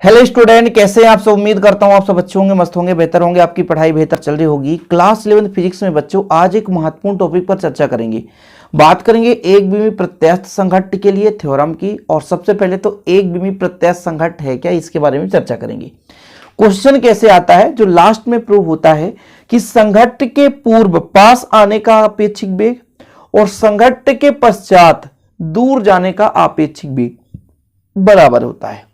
Hello student, कैसे हैं आप सब। उम्मीद करता हूं आप सब अच्छे होंगे, मस्त होंगे, बेहतर होंगे, आपकी पढ़ाई बेहतर चल रही होगी। क्लास 11 फिजिक्स में बच्चों आज एक महत्वपूर्ण टॉपिक पर चर्चा करेंगे। बात करेंगे एक विमीय प्रत्यास्थ संघट्ट के लिए थ्योरम की। और सबसे पहले तो एक विमीय प्रत्यास्थ संघट्ट है क्या, इसके बारे में चर्चा करेंगे। क्वेश्चन कैसे आता है, जो लास्ट में प्रूव होता है कि संघट्ट के पूर्व पास आने का अपेक्षिक वेग और संघट्ट के पश्चात दूर जाने का आपेक्षिक वेग बराबर होता है।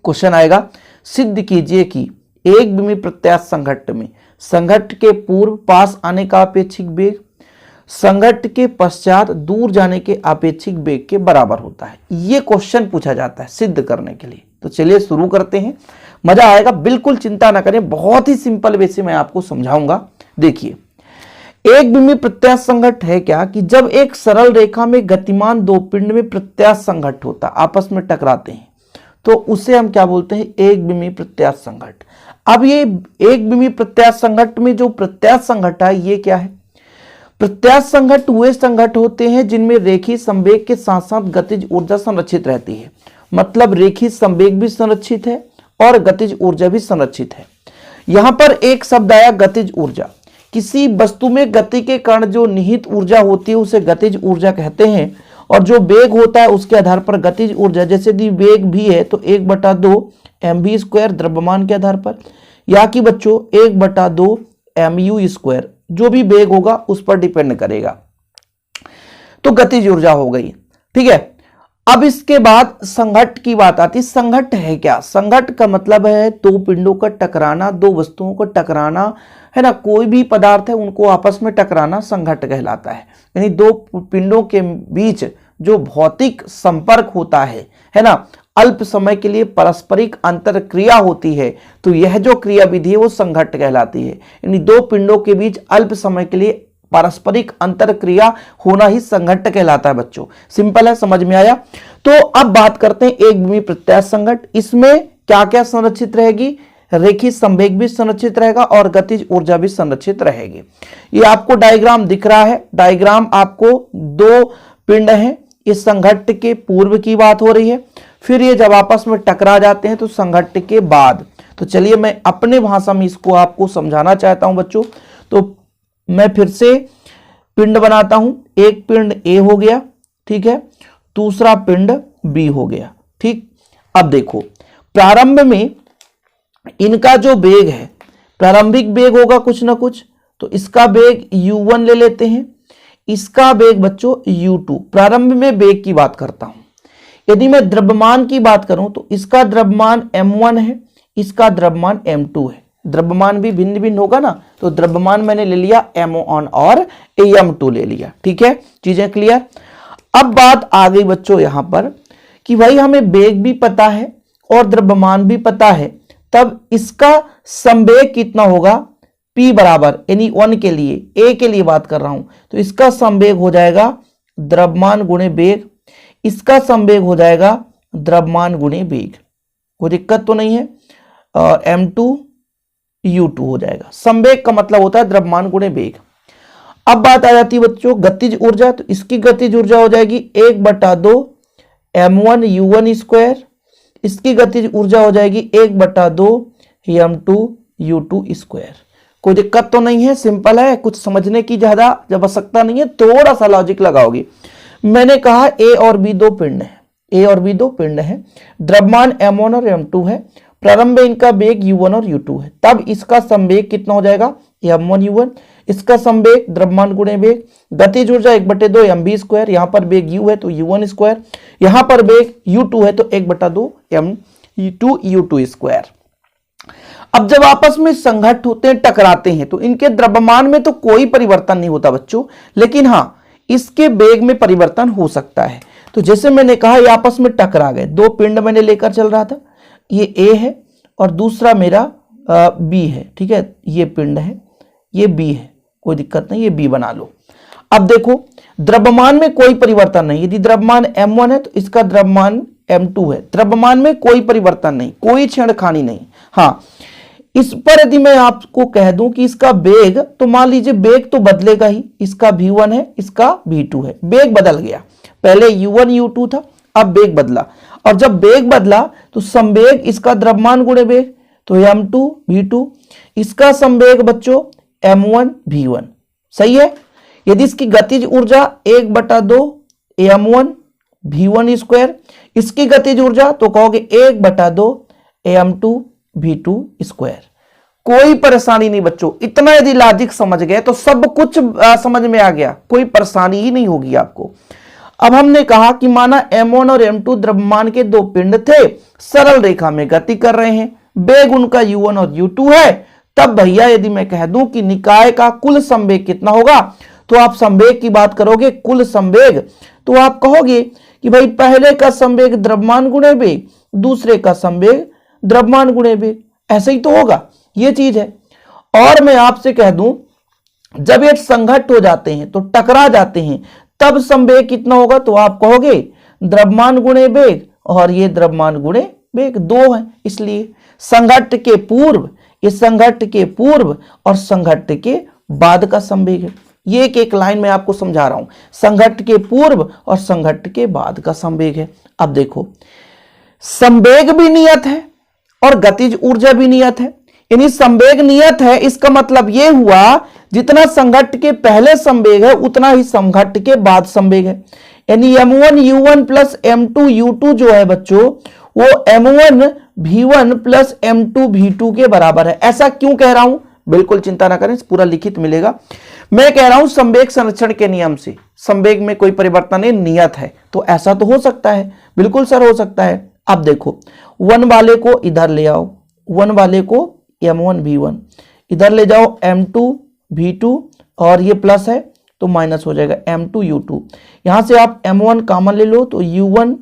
क्वेश्चन आएगा, सिद्ध कीजिए कि एक विमीय प्रत्यास्थ संघट्ट में संघट्ट के पूर्व पास आने का अपेक्षिक वेग संघट्ट के पश्चात दूर जाने के आपेक्षिक वेग के बराबर होता है। यह क्वेश्चन पूछा जाता है सिद्ध करने के लिए। तो चलिए शुरू करते हैं, मजा आएगा, बिल्कुल चिंता ना करें, बहुत ही सिंपल वे से मैं आपको समझाऊंगा। देखिए, एक विमीय प्रत्यास्थ संघट्ट है क्या कि जब एक सरल रेखा में गतिमान दो पिंड में प्रत्यास्थ संघट्ट होता, आपस में टकराते हैं, तो उसे हम क्या बोलते हैं, एक विमीय प्रत्यास्थ संघट्ट। अब ये एक विमीय प्रत्यास्थ संघट्ट में जो प्रत्यास्थ संघट्ट है ये क्या है। प्रत्यास्थ संघट्ट वे संघट्ट होते हैं जिनमें रेखीय संवेग के साथ साथ गतिज ऊर्जा संरक्षित रहती है। मतलब रेखीय संवेग भी संरक्षित है और गतिज ऊर्जा भी संरक्षित है। यहां पर एक शब्द आया गतिज ऊर्जा। किसी वस्तु में गति के कारण जो निहित ऊर्जा होती है उसे गतिज ऊर्जा कहते हैं। और जो वेग होता है उसके आधार पर गतिज ऊर्जा, जैसे कि वेग भी है तो 1/2 mv² द्रव्यमान के आधार पर, या कि बच्चों 1/2 mu², जो भी वेग होगा उस पर डिपेंड करेगा। तो गतिज ऊर्जा हो गई, ठीक है। अब इसके बाद संघट्ट की बात आती है। संघट्ट है क्या, संघट्ट का मतलब है दो पिंडों का टकराना, दो वस्तुओं को टकराना, है ना। कोई भी पदार्थ है उनको आपस में टकराना संघट्ट कहलाता है। यानी दो पिंडों के बीच जो भौतिक संपर्क होता है ना, अल्प समय के लिए पारस्परिक अंतर क्रिया होती है, तो यह जो क्रिया विधि है वो संघट्ट कहलाती है। यानी दो पिंडों के बीच अल्प समय के लिए पारस्परिक अंतर क्रिया होना ही संघट्ट कहलाता है। बच्चों सिंपल है, समझ में आया। तो अब बात करते हैं एक विमीय प्रत्यास्थ संघट्ट। इसमें क्या क्या संरक्षित रहेगी, रेखीय संवेग भी संरक्षित रहेगा और गतिज ऊर्जा भी संरक्षित रहेगी। ये आपको डायग्राम दिख रहा है। डायग्राम आपको दो पिंड हैं, इस संघट्ट के पूर्व की बात हो रही है, फिर ये जब आपस में टकरा जाते हैं तो संघट्ट के बाद। तो चलिए मैं अपने भाषा में इसको आपको समझाना चाहता हूं बच्चों। तो मैं फिर से पिंड बनाता हूं। एक पिंड A हो गया, ठीक है, दूसरा पिंड B हो गया, ठीक। अब देखो, प्रारंभ में इनका जो वेग है, प्रारंभिक वेग होगा कुछ ना कुछ, तो इसका वेग u1 ले लेते हैं, इसका वेग बच्चों u2। प्रारंभ में वेग की बात करता हूं। यदि मैं द्रव्यमान की बात करूं तो इसका द्रव्यमान m1 है, इसका द्रव्यमान m2 है। द्रव्यमान भी भिन्न भिन्न होगा ना, तो द्रव्यमान मैंने ले लिया m1 और m2 ले लिया, ठीक है, चीजें क्लियर। अब बात आ गई बच्चों यहां पर कि भाई हमें वेग भी पता है और द्रव्यमान भी पता है, तब इसका संवेग कितना होगा, p बराबर, यानी 1 के लिए, a के लिए बात कर रहा हूं, तो इसका संवेग हो जाएगा द्रव्यमान गुणे वेग, इसका संवेग हो जाएगा द्रव्यमान गुणे वेग। कोई दिक्कत तो नहीं है। m2 u2 हो जाएगा। संवेग का मतलब होता है द्रव्यमान गुणे वेग। अब बात आ जाती है बच्चों गतिज ऊर्जा। तो इसकी गतिज ऊर्जा हो जाएगी 1/2 m1u1², इसकी गतिज ऊर्जा हो जाएगी 1/2 m2u2²। कोई दिक्कत तो नहीं है, सिंपल है, कुछ समझने की ज्यादा आवश्यकता नहीं है, थोड़ा सा लॉजिक लगाओगे। मैंने कहा A और B दो पिंड है, A और B दो पिंड है, द्रव्यमान m1 और m2 है, प्रारंभ में इनका वेग u1 और u2 है, तब इसका संवेग कितना हो जाएगा m1u1, इसका संवेग द्रव्यमान गुणे वेग, गतिज ऊर्जा 1/2 mv², यहां पर वेग u है तो u1², यहां पर वेग u2 है तो 1/2 m2u2²। अब जब आपस में संघट्ट होते हैं, टकराते हैं, तो इनके द्रव्यमान में तो कोई परिवर्तन नहीं होता बच्चों, लेकिन हाँ इसके वेग में परिवर्तन हो सकता है। तो जैसे मैंने कहा ये आपस में टकरा गए, दो पिंड मैंने लेकर चल रहा था, ये A है और दूसरा मेरा B है, ठीक है, ये पिंड है, ये B है, कोई दिक्कत नहीं, ये B बना लो। अब देखो द्रव्यमान में कोई परिवर्तन नहीं, यदि द्रव्यमान m1 है तो इसका द्रव्यमान m2 है, द्रव्यमान में कोई परिवर्तन नहीं, कोई छेड़खानी नहीं। हाँ, इस पर यदि मैं आपको कह दूं कि इसका वेग, तो मान लीजिए वेग तो बदलेगा ही, इसका v1 है, इसका v2 है, वेग बदल गया, पहले u1 u2 था, अब वेग बदला। और जब वेग बदला तो संवेग इसका द्रव्यमान गुणे वेग, तो m2 v2, इसका संवेग बच्चों m1 v1। सही है। यदि इसकी गतिज ऊर्जा 1/2 m1 v1 स्क्वायर, इसकी गतिज ऊर्जा तो कहोगे 1/2 m2 v2 स्क्वायर। कोई परेशानी नहीं बच्चों, इतना यदि लॉजिक समझ गए तो सब कुछ समझ में आ गया, कोई परेशानी ही नहीं होगी आपको। अब हमने कहा कि माना m1 और m2 द्रव्यमान के दो पिंड थे, सरल रेखा में गति कर रहे हैं, वेग उनका u1 और u2 है, तब भैया यदि मैं कह दूं कि निकाय का कुल संवेग कितना होगा, तो आप संवेग की बात करोगे, कुल संवेग, तो आप कहोगे कि भाई पहले का संवेग द्रव्यमान गुणे वेग, दूसरे का संवेग द्रव्यमान गुणे वेग, ऐसे ही तो होगा, ये चीज है। और मैं आपसे कह दूं जब ये संघट्ट हो जाते हैं तो टकरा जाते हैं, तब संवेग कितना होगा, तो आप कहोगे द्रव्यमान गुणे वेग, और ये द्रव्यमान गुणे वेग 2 है। इसलिए संघट्ट के पूर्व, ये संघट्ट के पूर्व और संघट्ट के बाद का संवेग है। ये एक लाइन में आपको समझा रहा हूं, संघट्ट के पूर्व और संघट्ट के बाद का संवेग है। अब देखो संवेग भी नियत है और गतिज ऊर्जा भी नियत है, यानी संवेग नियत है, इसका मतलब यह हुआ जितना संघट्ट के पहले संवेग है उतना ही संघट्ट के बाद संवेग है। यानी m1 u1 plus m2 u2 जो है बच्चों, वो m1 v1 plus m2 v2 के बराबर है। ऐसा क्यों कह रहा हूं, बिल्कुल चिंता ना करें, पूरा लिखित मिलेगा। मैं कह रहा हूं संवेग संरक्षण के नियम से, संवेग में कोई परिवर्तन नहीं, नियत है, तो ऐसा तो हो सकता है, बिल्कुल सर हो सकता है। अब देखो 1 वाले को इधर ले आओ, 1 वाले को m1 v1, इधर ले जाओ m2 v2, और ये प्लस है तो माइनस हो जाएगा m2 u2। यहां से आप m1 कॉमन ले लो तो u1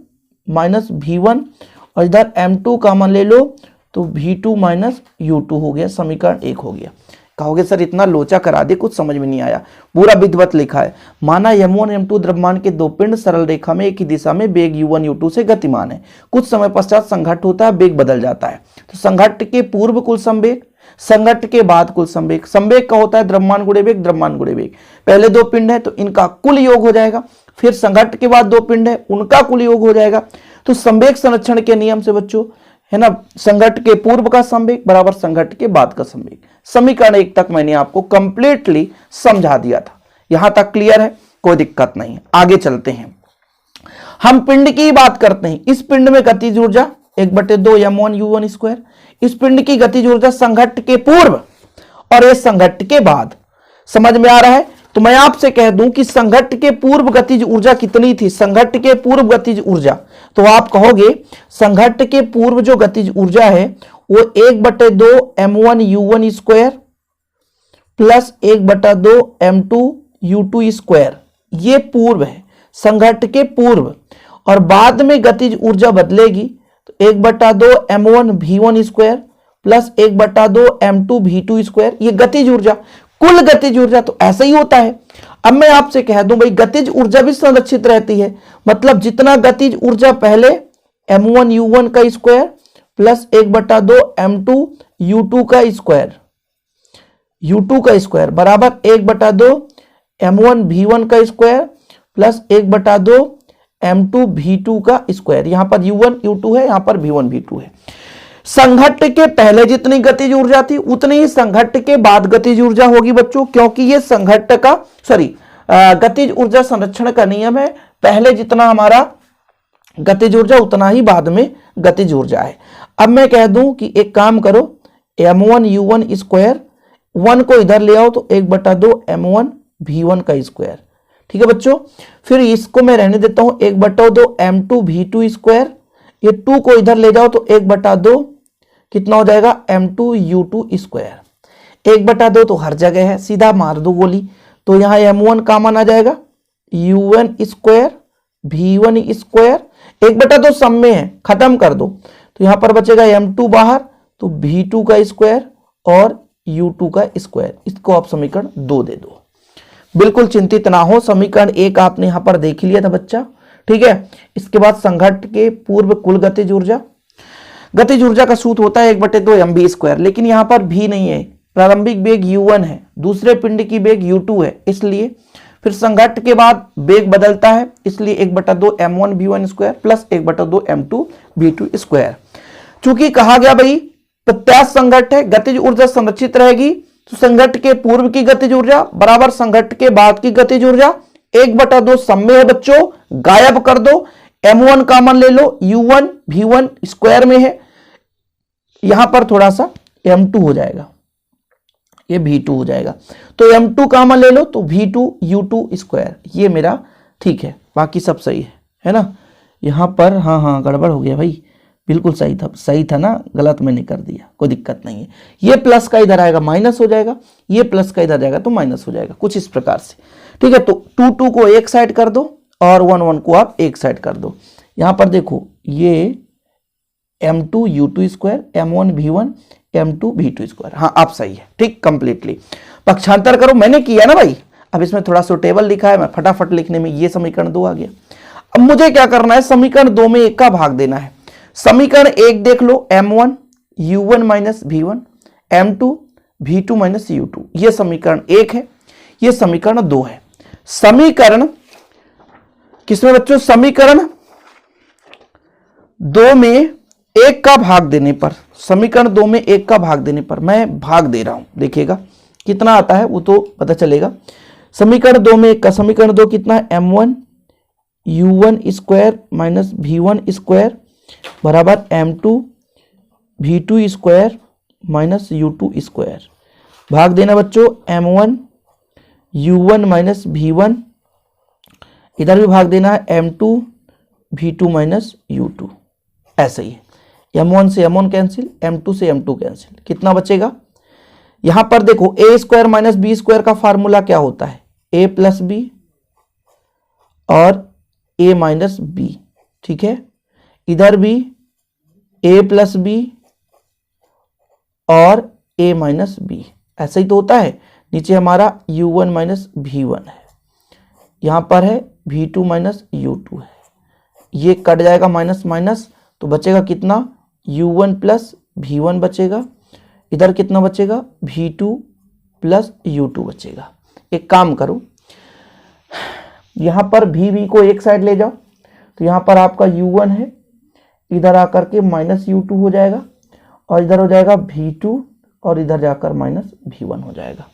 माइनस v1, और इधर m2 कॉमन ले लो तो v2 माइनस u2 हो गया, समीकरण 1 हो गया। कहोगे सर इतना लोचा करा दे, कुछ समझ में नहीं आया, पूरा विधिवत लिखा है। माना m1 m2 द्रव्यमान के दो पिंड सरल रेखा में एक ही दिशा में वेग u1 u2 से गतिमान है, कुछ समय पश्चात संघट्ट होता है, वेग बदल जाता है। तो संघट्ट के पूर्व कुल संवेग, संघट्ट के बाद कुल संवेग, संवेग का होता है द्रव्यमान गुणे वेग, द्रव्यमान गुणे वेग। पहले दो पिंड है तो इनका कुल योग हो जाएगा, फिर संघट्ट के बाद दो पिंड है उनका कुल योग हो जाएगा। तो संवेग संरक्षण के नियम से बच्चों है ना, संघट्ट के पूर्व का संवेग बराबर संघट्ट के बाद का संवेग। समीकरण 1 तक मैंने आपको कंप्लीटली समझा दिया था, यहां तक क्लियर है, कोई दिक्कत नहीं है। आगे चलते हैं, हम पिंड की बात करते हैं। इस पिंड में गतिज ऊर्जा 1/2 m1 u1 स्क्वायर, इस पिंड की गतिज ऊर्जा संघट्ट के पूर्व और ये संघट्ट के बाद। समझ में आ रहा है? तो मैं आपसे कह दूं कि संघट्ट के पूर्व गतिज ऊर्जा कितनी थी, संघट्ट के पूर्व गतिज ऊर्जा, तो आप कहोगे संघट्ट के पूर्व जो गतिज ऊर्जा है वो 1/2 m1 u1 square plus 1/2 m2 u2 square, ये पूर्व है, संघट्ट के पूर्व। और बाद में गतिज ऊर्जा बदलेगी तो 1/2 m1 v1 square plus 1/2 m2 v2 square, ये गतिज ऊर्जा, कुल गतिज ऊर्जा। तो ऐसा ही होता है। अब मैं आपसे कह दूं भाई गतिज ऊर्जा भी संरक्षित रहती है, मतलब जितना गतिज ऊर्जा पहले m1 u1 का स्क्वायर प्लस 1/2 m2 u2 का स्क्वायर, u2 का स्क्वायर बराबर 1/2 m1 v1 का स्क्वायर प्लस 1/2 m2 v2 का स्क्वायर। यहां पर u1 u2 है, यहां पर v1 v2 है। संघट्ट के पहले जितनी गतिज ऊर्जा थी उतनी ही संघट्ट के बाद गतिज ऊर्जा होगी बच्चों, क्योंकि ये संघट्ट का गतिज ऊर्जा संरक्षण का नियम है। पहले जितना हमारा गतिज ऊर्जा उतना ही बाद में गतिज ऊर्जा है। अब मैं कह दूं कि एक काम करो, m1 u1 स्क्वायर 1 को इधर ले आओ तो 1/2 m1 v1 का स्क्वायर, ठीक है बच्चों। फिर इसको मैं रहने देता हूं 1/2 m2 v2 स्क्वायर, ये 2 को इधर ले जाओ तो 1/2 कितना हो जाएगा m2 u2 स्क्वायर। 1/2 तो हर जगह है, सीधा मार दो गोली, तो यहां m1 कॉमन आ जाएगा, u1 स्क्वायर v1 स्क्वायर, 1/2 सब में है, खत्म कर दो, तो यहां पर बचेगा m2 बाहर, तो v2 का स्क्वायर और u2 का स्क्वायर। इसको आप समीकरण 2 दे दो, बिल्कुल चिंतित ना हो। समीकरण 1 आपने यहां पर देख लिया था बच्चा, ठीक है। इसके बाद संघट्ट के पूर्व कुल गतिज ऊर्जा, गतिज ऊर्जा का सूत्र होता है 1/2 mv स्क्वायर, लेकिन यहां पर भी नहीं है, प्रारंभिक वेग u1 है, दूसरे पिंड की वेग u2 है, इसलिए फिर संघट्ट के बाद वेग बदलता है, इसलिए 1/2 m1v1 square plus 1/2 m2v2 square. चूंकि कहा गया भाई प्रत्यास्थ संघट्ट है, गतिज ऊर्जा संरक्षित रहेगी, तो संघट्ट के पूर्व की गतिज ऊर्जा बराबर संघट्ट के बाद की गतिज ऊर्जा 1/2 सम्मेय है बच्चों, गायब कर दो, m1 कॉमन ले लो, u1 v1 स्क्वायर में है, यहां पर थोड़ा सा m2 हो जाएगा, ये v2 हो जाएगा, तो m2 कॉमन ले लो तो v2 u2 स्क्वायर, ये मेरा ठीक है, बाकी सब सही है ना। यहां पर हाँ गड़बड़ हो गया भाई, बिल्कुल सही था ना, गलत मैंने कर दिया, कोई दिक्कत नहीं है। ये प्लस का इधर आएगा माइनस हो जाएगा, ये प्लस का इधर जाएगा तो माइनस हो जाएगा, कुछ इस प्रकार से, ठीक है। तो 2 को एक साइड कर दो और 1 को आप एक साइड कर दो। यहां पर देखो ये m2 u2 square, m1 v1 m2 v2 square, हाँ आप सही है, ठीक, कंप्लीटली। पक्षांतर करो, मैंने किया ना भाई, अब इसमें थोड़ा सुटेबल लिखा है, मैं फटाफट लिखने में, ये समीकरण 2 आ गया। अब मुझे क्या करना है, समीकरण 2 में 1 का भाग देना है। समीकरण 1 देख लो, m1 u1 minus v1 m2 v2 minus u2, ये समीकरण 1 है, ये समीकरण 2 है। समीकरण किसमें बच्चों, समीकरण 2 में 1 का भाग देने पर, समीकरण 2 में 1 का भाग देने पर, मैं भाग दे रहा हूं, देखिएगा कितना आता है वो तो पता चलेगा। समीकरण 2 में 1 का, समीकरण 2 कितना है, m1 u1 square minus v1 square बराबर m2 v2 square minus u2 square. भाग देना बच्चों, m1 u1 माइनस v1, इधर भी भाग देना है m2 v2 माइनस u2, ऐसे ही है। m1 से m1 कैंसिल, m2 से m2 कैंसिल, कितना बचेगा। यहां पर देखो a square minus B square का फार्मूला क्या होता है, a प्लस बी और a माइनस बी, ठीक है। इधर भी a प्लस बी और a माइनस बी, ऐसा ही तो होता है। नीचे हमारा u1 माइनस v1 है, यहां पर है v2 माइनस u2 है, ये कट जाएगा माइनस माइनस, तो बचेगा कितना, u1 प्लस v1 बचेगा, इधर कितना बचेगा, v2 प्लस u2 बचेगा। एक काम करो, यहां पर v को एक साइड ले जाओ, तो यहां पर आपका u1 है, इधर आकर के माइनस u2 हो जाएगा, और इधर हो जाएगा v2 और इधर जाकर माइनस v1 हो जाएगा।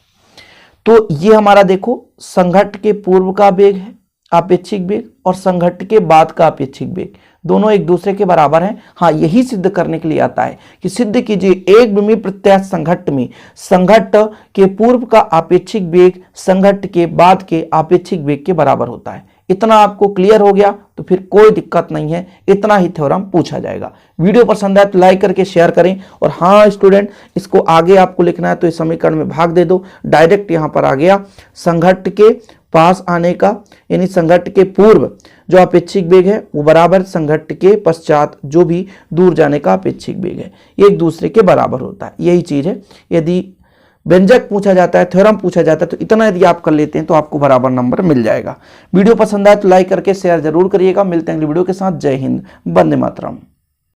तो ये हमारा देखो संघट्ट के पूर्व का वेग है आपेक्षिक वेग, और संघट्ट के बाद का आपेक्षिक वेग, दोनों एक दूसरे के बराबर हैं। हाँ, यही सिद्ध करने के लिए आता है कि सिद्ध कीजिए एक विमीय प्रत्यास्थ संघट्ट में संघट्ट के पूर्व का आपेक्षिक वेग संघट्ट के बाद के आपेक्षिक वेग के बराबर होता है। इतना आपको क्लियर हो गया तो फिर कोई दिक्कत नहीं है, इतना ही थ्योरम पूछा जाएगा। वीडियो पसंद आए तो लाइक करके शेयर करें, और हाँ स्टूडेंट, इसको आगे आपको लिखना है तो इस समीकरण में भाग दे दो, डायरेक्ट यहां पर आ गया संघट्ट के पास आने का, यानी संघट्ट के पूर्व जो अपेक्षिक वेग है वो बराबर संघट्ट के पश्चात जो भी दूर जाने का अपेक्षिक वेग है, ये एक दूसरे के बराबर होता है। यही चीज है, यदि व्यंजक पूछा जाता है, थ्योरम पूछा जाता है, तो इतना यदि आप कर लेते हैं तो आपको बराबर नंबर मिल जाएगा। वीडियो पसंद आए तो लाइक करके शेयर जरूर करिएगा। मिलते हैं अगली वीडियो के साथ। जय हिंद, वंदे मातरम।